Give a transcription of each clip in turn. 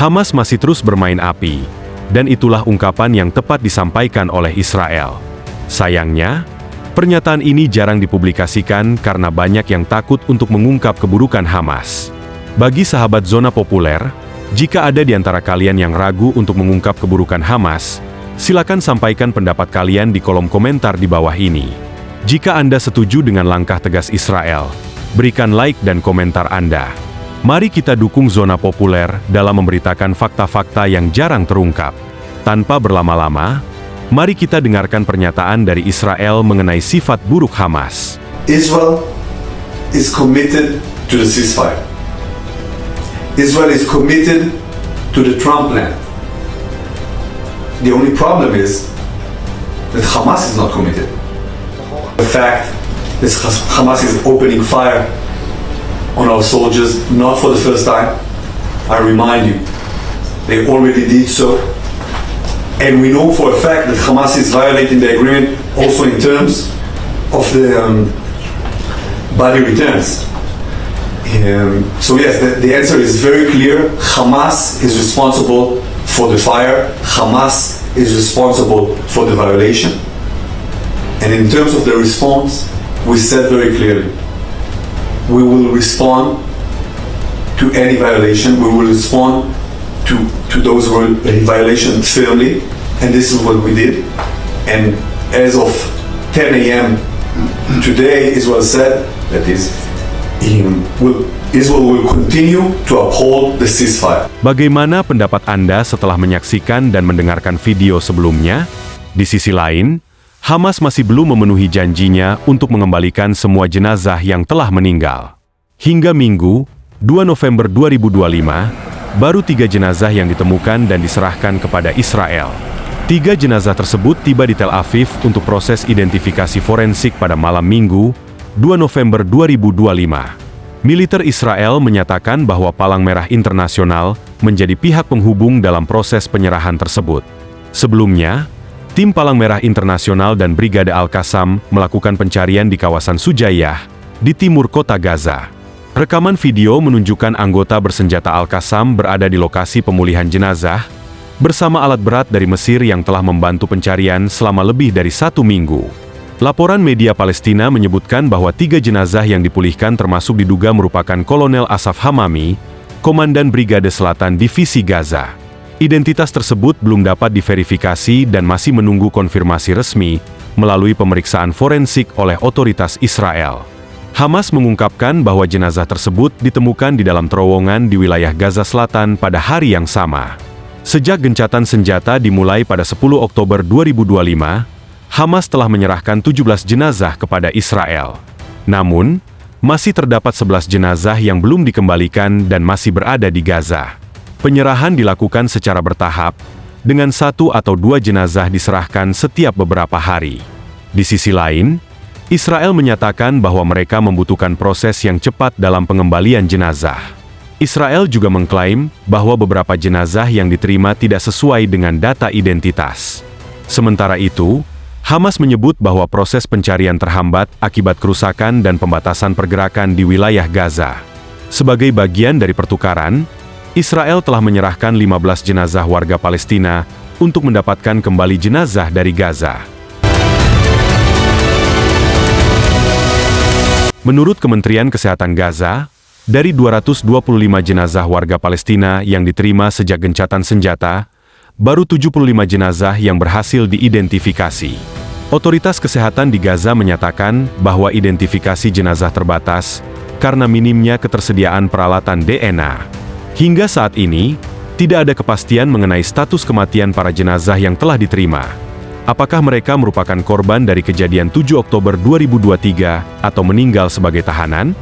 Hamas masih terus bermain api, dan itulah ungkapan yang tepat disampaikan oleh Israel. Sayangnya, pernyataan ini jarang dipublikasikan karena banyak yang takut untuk mengungkap keburukan Hamas. Bagi sahabat Zona Populer, jika ada di antara kalian yang ragu untuk mengungkap keburukan Hamas, silakan sampaikan pendapat kalian di kolom komentar di bawah ini. Jika Anda setuju dengan langkah tegas Israel, berikan like dan komentar Anda. Mari kita dukung Zona Populer dalam memberitakan fakta-fakta yang jarang terungkap. Tanpa berlama-lama, mari kita dengarkan pernyataan dari Israel mengenai sifat buruk Hamas. Israel is committed to the ceasefire. Israel is committed to the Trump plan. The only problem is that Hamas is not committed. The fact that Hamas is opening fire on our soldiers, not for the first time, I remind you, they already did so. And we know for a fact that Hamas is violating the agreement also in terms of the body returns. So yes, the answer is very clear. Hamas is responsible for the fire. Hamas is responsible for the violation. And in terms of the response, we said very clearly, we will respond to any violation. We will respond to those violations firmly, and this is what we did. And as of 10 a.m. today, Israel said that Israel will continue to uphold the ceasefire. Bagaimana pendapat Anda setelah menyaksikan dan mendengarkan video sebelumnya? Di sisi lain, Hamas masih belum memenuhi janjinya untuk mengembalikan semua jenazah yang telah meninggal. Hingga Minggu, 2 November 2025, baru 3 jenazah yang ditemukan dan diserahkan kepada Israel. 3 jenazah tersebut tiba di Tel Aviv untuk proses identifikasi forensik pada malam Minggu, 2 November 2025. Militer Israel menyatakan bahwa Palang Merah Internasional menjadi pihak penghubung dalam proses penyerahan tersebut. Sebelumnya, tim Palang Merah Internasional dan Brigade Al-Qassam melakukan pencarian di kawasan Sujayyah, di timur kota Gaza. Rekaman video menunjukkan anggota bersenjata Al-Qassam berada di lokasi pemulihan jenazah, bersama alat berat dari Mesir yang telah membantu pencarian selama lebih dari 1 minggu. Laporan media Palestina menyebutkan bahwa 3 jenazah yang dipulihkan termasuk diduga merupakan Kolonel Asaf Hamami, Komandan Brigade Selatan Divisi Gaza. Identitas tersebut belum dapat diverifikasi dan masih menunggu konfirmasi resmi melalui pemeriksaan forensik oleh otoritas Israel. Hamas mengungkapkan bahwa jenazah tersebut ditemukan di dalam terowongan di wilayah Gaza Selatan pada hari yang sama. Sejak gencatan senjata dimulai pada 10 Oktober 2025, Hamas telah menyerahkan 17 jenazah kepada Israel. Namun, masih terdapat 11 jenazah yang belum dikembalikan dan masih berada di Gaza. Penyerahan dilakukan secara bertahap, dengan 1 atau 2 jenazah diserahkan setiap beberapa hari. Di sisi lain, Israel menyatakan bahwa mereka membutuhkan proses yang cepat dalam pengembalian jenazah. Israel juga mengklaim bahwa beberapa jenazah yang diterima tidak sesuai dengan data identitas. Sementara itu, Hamas menyebut bahwa proses pencarian terhambat akibat kerusakan dan pembatasan pergerakan di wilayah Gaza. Sebagai bagian dari pertukaran, Israel telah menyerahkan 15 jenazah warga Palestina untuk mendapatkan kembali jenazah dari Gaza. Menurut Kementerian Kesehatan Gaza, dari 225 jenazah warga Palestina yang diterima sejak gencatan senjata, baru 75 jenazah yang berhasil diidentifikasi. Otoritas kesehatan di Gaza menyatakan bahwa identifikasi jenazah terbatas karena minimnya ketersediaan peralatan DNA. Hingga saat ini, tidak ada kepastian mengenai status kematian para jenazah yang telah diterima. Apakah mereka merupakan korban dari kejadian 7 Oktober 2023 atau meninggal sebagai tahanan?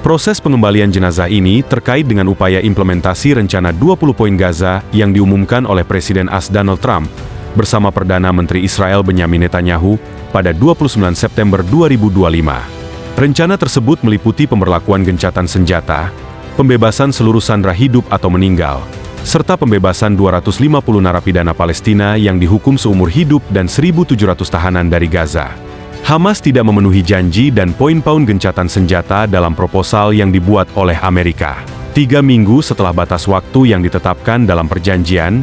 Proses pengembalian jenazah ini terkait dengan upaya implementasi rencana 20 poin Gaza yang diumumkan oleh Presiden AS Donald Trump bersama Perdana Menteri Israel Benyamin Netanyahu pada 29 September 2025. Rencana tersebut meliputi pemberlakuan gencatan senjata, pembebasan seluruh sandera hidup atau meninggal, serta pembebasan 250 narapidana Palestina yang dihukum seumur hidup dan 1.700 tahanan dari Gaza. Hamas tidak memenuhi janji dan poin-poin gencatan senjata dalam proposal yang dibuat oleh Amerika. 3 minggu setelah batas waktu yang ditetapkan dalam perjanjian,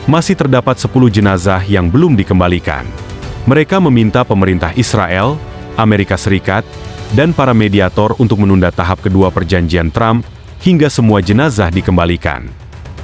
masih terdapat 10 jenazah yang belum dikembalikan. Mereka meminta pemerintah Israel, Amerika Serikat, dan para mediator untuk menunda tahap kedua perjanjian Trump hingga semua jenazah dikembalikan.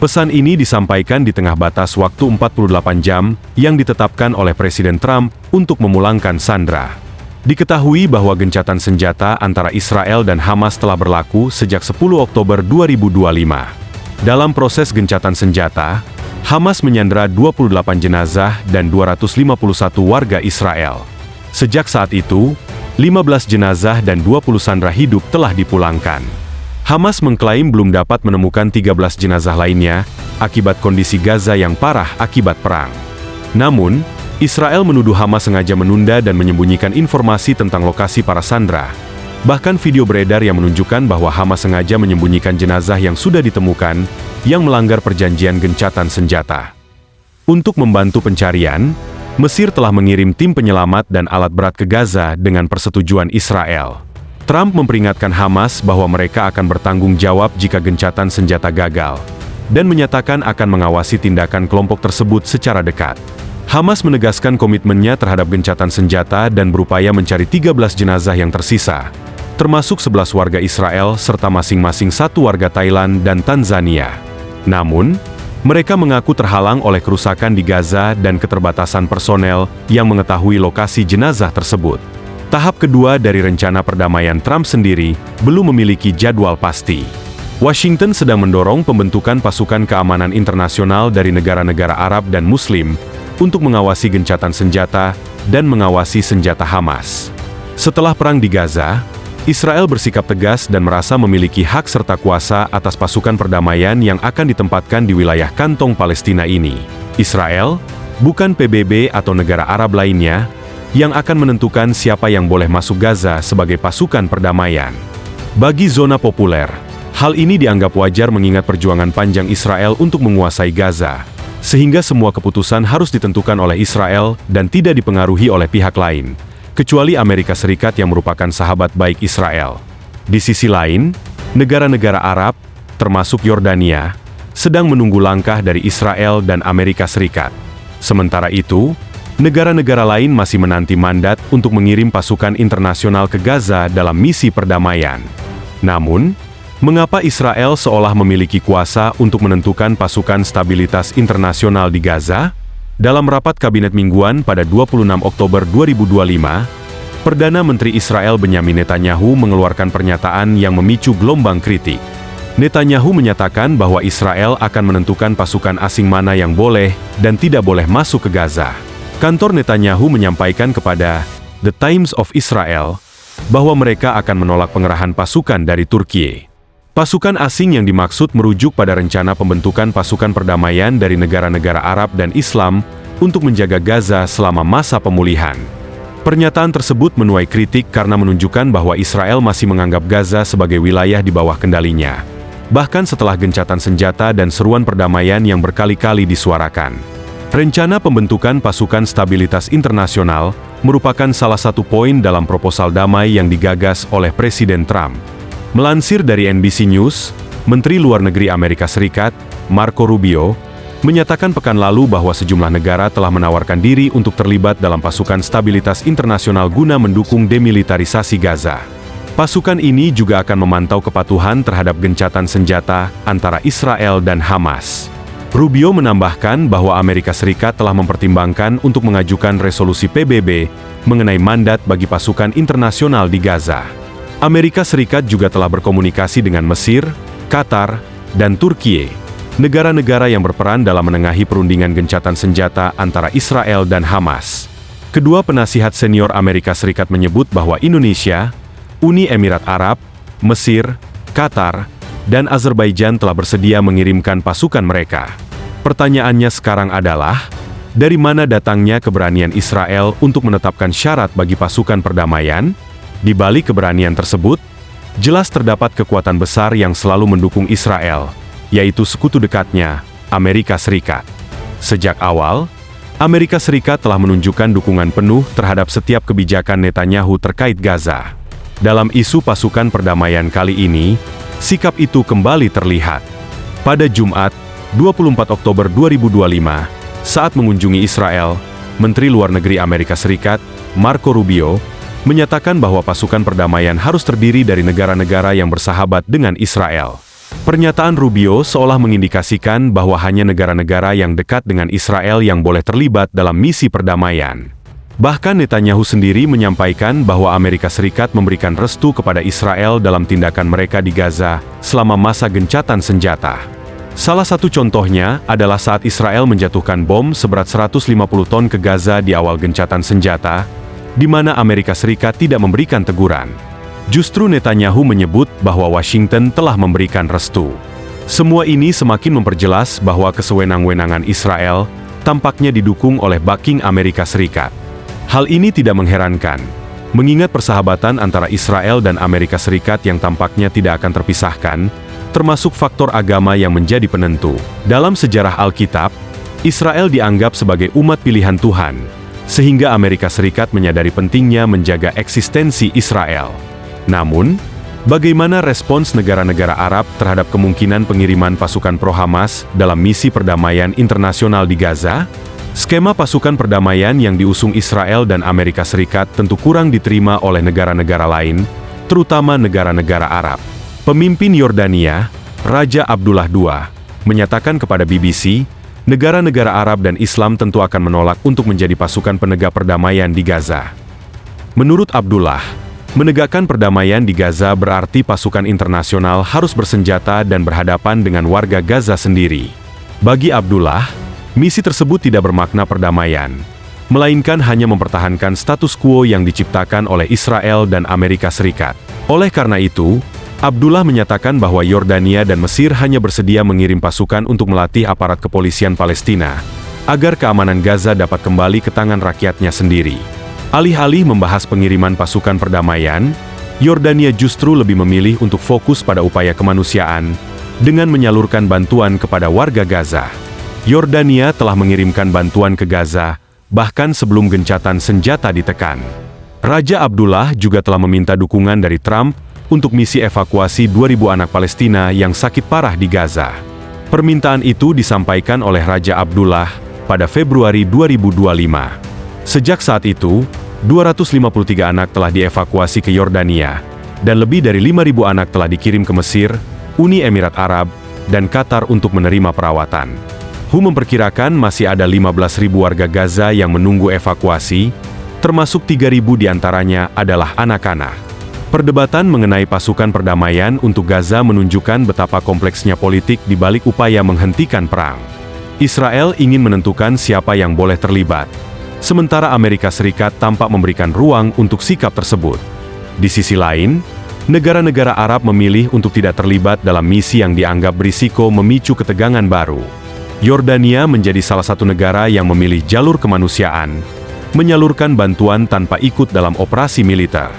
Pesan ini disampaikan di tengah batas waktu 48 jam yang ditetapkan oleh Presiden Trump untuk memulangkan sandera. Diketahui bahwa gencatan senjata antara Israel dan Hamas telah berlaku sejak 10 Oktober 2025. Dalam proses gencatan senjata, Hamas menyandera 28 jenazah dan 251 warga Israel. Sejak saat itu, 15 jenazah dan 20 sandera hidup telah dipulangkan. Hamas mengklaim belum dapat menemukan 13 jenazah lainnya akibat kondisi Gaza yang parah akibat perang. Namun, Israel menuduh Hamas sengaja menunda dan menyembunyikan informasi tentang lokasi para sandera. Bahkan video beredar yang menunjukkan bahwa Hamas sengaja menyembunyikan jenazah yang sudah ditemukan, yang melanggar perjanjian gencatan senjata. Untuk membantu pencarian, Mesir telah mengirim tim penyelamat dan alat berat ke Gaza dengan persetujuan Israel. Trump memperingatkan Hamas bahwa mereka akan bertanggung jawab jika gencatan senjata gagal, dan menyatakan akan mengawasi tindakan kelompok tersebut secara dekat. Hamas menegaskan komitmennya terhadap gencatan senjata dan berupaya mencari 13 jenazah yang tersisa, termasuk 11 warga Israel serta masing-masing 1 warga Thailand dan Tanzania. Namun, mereka mengaku terhalang oleh kerusakan di Gaza dan keterbatasan personel yang mengetahui lokasi jenazah tersebut. Tahap kedua dari rencana perdamaian Trump sendiri belum memiliki jadwal pasti. Washington sedang mendorong pembentukan pasukan keamanan internasional dari negara-negara Arab dan Muslim untuk mengawasi gencatan senjata dan mengawasi senjata Hamas. Setelah perang di Gaza, Israel bersikap tegas dan merasa memiliki hak serta kuasa atas pasukan perdamaian yang akan ditempatkan di wilayah kantong Palestina ini. Israel, bukan PBB atau negara Arab lainnya, yang akan menentukan siapa yang boleh masuk Gaza sebagai pasukan perdamaian. Bagi zona populer, hal ini dianggap wajar mengingat perjuangan panjang Israel untuk menguasai Gaza, sehingga semua keputusan harus ditentukan oleh Israel dan tidak dipengaruhi oleh pihak lain, kecuali Amerika Serikat yang merupakan sahabat baik Israel. Di sisi lain, negara-negara Arab, termasuk Yordania, sedang menunggu langkah dari Israel dan Amerika Serikat. Sementara itu, negara-negara lain masih menanti mandat untuk mengirim pasukan internasional ke Gaza dalam misi perdamaian. Namun, mengapa Israel seolah memiliki kuasa untuk menentukan pasukan stabilitas internasional di Gaza? Dalam rapat kabinet mingguan pada 26 Oktober 2025, Perdana Menteri Israel Benyamin Netanyahu mengeluarkan pernyataan yang memicu gelombang kritik. Netanyahu menyatakan bahwa Israel akan menentukan pasukan asing mana yang boleh dan tidak boleh masuk ke Gaza. Kantor Netanyahu menyampaikan kepada The Times of Israel bahwa mereka akan menolak pengerahan pasukan dari Turki. Pasukan asing yang dimaksud merujuk pada rencana pembentukan pasukan perdamaian dari negara-negara Arab dan Islam untuk menjaga Gaza selama masa pemulihan. Pernyataan tersebut menuai kritik karena menunjukkan bahwa Israel masih menganggap Gaza sebagai wilayah di bawah kendalinya, bahkan setelah gencatan senjata dan seruan perdamaian yang berkali-kali disuarakan. Rencana pembentukan pasukan stabilitas internasional merupakan salah satu poin dalam proposal damai yang digagas oleh Presiden Trump. Melansir dari NBC News, Menteri Luar Negeri Amerika Serikat, Marco Rubio, menyatakan pekan lalu bahwa sejumlah negara telah menawarkan diri untuk terlibat dalam pasukan stabilitas internasional guna mendukung demilitarisasi Gaza. Pasukan ini juga akan memantau kepatuhan terhadap gencatan senjata antara Israel dan Hamas. Rubio menambahkan bahwa Amerika Serikat telah mempertimbangkan untuk mengajukan resolusi PBB mengenai mandat bagi pasukan internasional di Gaza. Amerika Serikat juga telah berkomunikasi dengan Mesir, Qatar, dan Turki, negara-negara yang berperan dalam menengahi perundingan gencatan senjata antara Israel dan Hamas. Kedua penasihat senior Amerika Serikat menyebut bahwa Indonesia, Uni Emirat Arab, Mesir, Qatar, dan Azerbaijan telah bersedia mengirimkan pasukan mereka. Pertanyaannya sekarang adalah, dari mana datangnya keberanian Israel untuk menetapkan syarat bagi pasukan perdamaian? Di balik keberanian tersebut, jelas terdapat kekuatan besar yang selalu mendukung Israel, yaitu sekutu dekatnya, Amerika Serikat. Sejak awal, Amerika Serikat telah menunjukkan dukungan penuh terhadap setiap kebijakan Netanyahu terkait Gaza. Dalam isu pasukan perdamaian kali ini, sikap itu kembali terlihat. Pada Jumat, 24 Oktober 2025, saat mengunjungi Israel, Menteri Luar Negeri Amerika Serikat, Marco Rubio, menyatakan bahwa pasukan perdamaian harus terdiri dari negara-negara yang bersahabat dengan Israel. Pernyataan Rubio seolah mengindikasikan bahwa hanya negara-negara yang dekat dengan Israel yang boleh terlibat dalam misi perdamaian. Bahkan Netanyahu sendiri menyampaikan bahwa Amerika Serikat memberikan restu kepada Israel dalam tindakan mereka di Gaza selama masa gencatan senjata. Salah satu contohnya adalah saat Israel menjatuhkan bom seberat 150 ton ke Gaza di awal gencatan senjata, di mana Amerika Serikat tidak memberikan teguran. Justru Netanyahu menyebut bahwa Washington telah memberikan restu. Semua ini semakin memperjelas bahwa kesewenang-wenangan Israel tampaknya didukung oleh backing Amerika Serikat. Hal ini tidak mengherankan, mengingat persahabatan antara Israel dan Amerika Serikat yang tampaknya tidak akan terpisahkan, termasuk faktor agama yang menjadi penentu. Dalam sejarah Alkitab, Israel dianggap sebagai umat pilihan Tuhan, sehingga Amerika Serikat menyadari pentingnya menjaga eksistensi Israel. Namun, bagaimana respons negara-negara Arab terhadap kemungkinan pengiriman pasukan pro-Hamas dalam misi perdamaian internasional di Gaza? Skema pasukan perdamaian yang diusung Israel dan Amerika Serikat tentu kurang diterima oleh negara-negara lain, terutama negara-negara Arab. Pemimpin Yordania, Raja Abdullah II, menyatakan kepada BBC, negara-negara Arab dan Islam tentu akan menolak untuk menjadi pasukan penegak perdamaian di Gaza. Menurut Abdullah, menegakkan perdamaian di Gaza berarti pasukan internasional harus bersenjata dan berhadapan dengan warga Gaza sendiri. Bagi Abdullah, misi tersebut tidak bermakna perdamaian, melainkan hanya mempertahankan status quo yang diciptakan oleh Israel dan Amerika Serikat. Oleh karena itu, Abdullah menyatakan bahwa Yordania dan Mesir hanya bersedia mengirim pasukan untuk melatih aparat kepolisian Palestina, agar keamanan Gaza dapat kembali ke tangan rakyatnya sendiri. Alih-alih membahas pengiriman pasukan perdamaian, Yordania justru lebih memilih untuk fokus pada upaya kemanusiaan, dengan menyalurkan bantuan kepada warga Gaza. Yordania telah mengirimkan bantuan ke Gaza, bahkan sebelum gencatan senjata ditekan. Raja Abdullah juga telah meminta dukungan dari Trump untuk misi evakuasi 2.000 anak Palestina yang sakit parah di Gaza. Permintaan itu disampaikan oleh Raja Abdullah pada Februari 2025. Sejak saat itu, 253 anak telah dievakuasi ke Yordania, dan lebih dari 5.000 anak telah dikirim ke Mesir, Uni Emirat Arab, dan Qatar untuk menerima perawatan. WHO memperkirakan masih ada 15.000 warga Gaza yang menunggu evakuasi, termasuk 3.000 diantaranya adalah anak-anak. Perdebatan mengenai pasukan perdamaian untuk Gaza menunjukkan betapa kompleksnya politik di balik upaya menghentikan perang. Israel ingin menentukan siapa yang boleh terlibat, sementara Amerika Serikat tampak memberikan ruang untuk sikap tersebut. Di sisi lain, negara-negara Arab memilih untuk tidak terlibat dalam misi yang dianggap berisiko memicu ketegangan baru. Yordania menjadi salah satu negara yang memilih jalur kemanusiaan, menyalurkan bantuan tanpa ikut dalam operasi militer.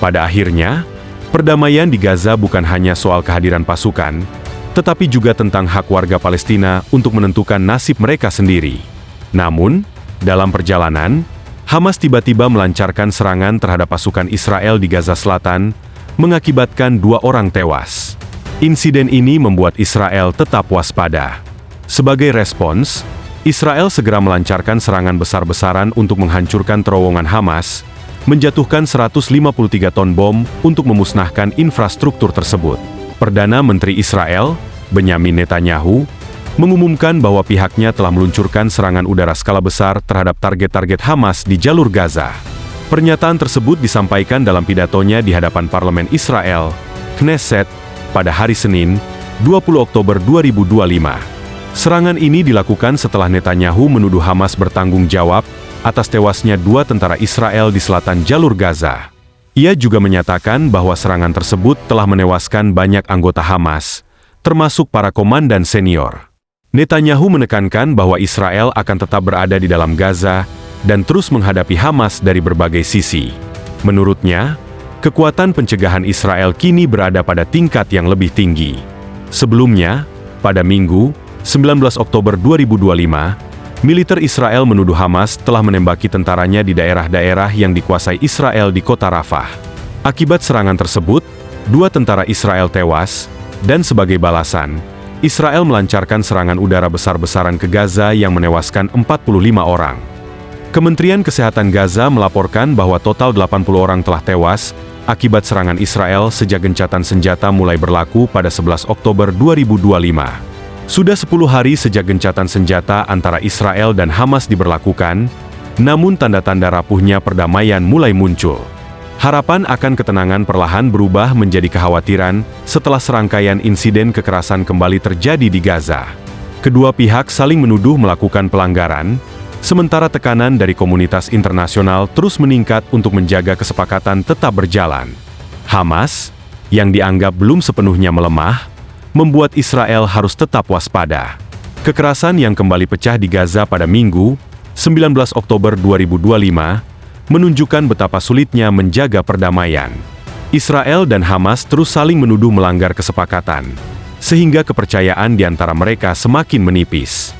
Pada akhirnya, perdamaian di Gaza bukan hanya soal kehadiran pasukan, tetapi juga tentang hak warga Palestina untuk menentukan nasib mereka sendiri. Namun, dalam perjalanan, Hamas tiba-tiba melancarkan serangan terhadap pasukan Israel di Gaza Selatan, mengakibatkan 2 orang tewas. Insiden ini membuat Israel tetap waspada. Sebagai respons, Israel segera melancarkan serangan besar-besaran untuk menghancurkan terowongan Hamas, menjatuhkan 153 ton bom untuk memusnahkan infrastruktur tersebut. Perdana Menteri Israel, Benyamin Netanyahu, mengumumkan bahwa pihaknya telah meluncurkan serangan udara skala besar terhadap target-target Hamas di jalur Gaza. Pernyataan tersebut disampaikan dalam pidatonya di hadapan Parlemen Israel, Knesset, pada hari Senin, 20 Oktober 2025. Serangan ini dilakukan setelah Netanyahu menuduh Hamas bertanggung jawab atas tewasnya 2 tentara Israel di selatan jalur Gaza. Ia juga menyatakan bahwa serangan tersebut telah menewaskan banyak anggota Hamas, termasuk para komandan senior. Netanyahu menekankan bahwa Israel akan tetap berada di dalam Gaza dan terus menghadapi Hamas dari berbagai sisi. Menurutnya, kekuatan pencegahan Israel kini berada pada tingkat yang lebih tinggi. Sebelumnya, pada Minggu, 19 Oktober 2025, militer Israel menuduh Hamas telah menembaki tentaranya di daerah-daerah yang dikuasai Israel di kota Rafah. Akibat serangan tersebut, 2 tentara Israel tewas, Dan sebagai balasan, Israel melancarkan serangan udara besar-besaran ke Gaza yang menewaskan 45 orang. Kementerian Kesehatan Gaza melaporkan bahwa total 80 orang telah tewas akibat serangan Israel sejak gencatan senjata mulai berlaku pada 11 Oktober 2025. Sudah 10 hari sejak gencatan senjata antara Israel dan Hamas diberlakukan, namun tanda-tanda rapuhnya perdamaian mulai muncul. Harapan akan ketenangan perlahan berubah menjadi kekhawatiran setelah serangkaian insiden kekerasan kembali terjadi di Gaza. Kedua pihak saling menuduh melakukan pelanggaran, sementara tekanan dari komunitas internasional terus meningkat untuk menjaga kesepakatan tetap berjalan. Hamas, yang dianggap belum sepenuhnya melemah, membuat Israel harus tetap waspada. Kekerasan yang kembali pecah di Gaza pada Minggu, 19 Oktober 2025, menunjukkan betapa sulitnya menjaga perdamaian. Israel dan Hamas terus saling menuduh melanggar kesepakatan, sehingga kepercayaan di antara mereka semakin menipis.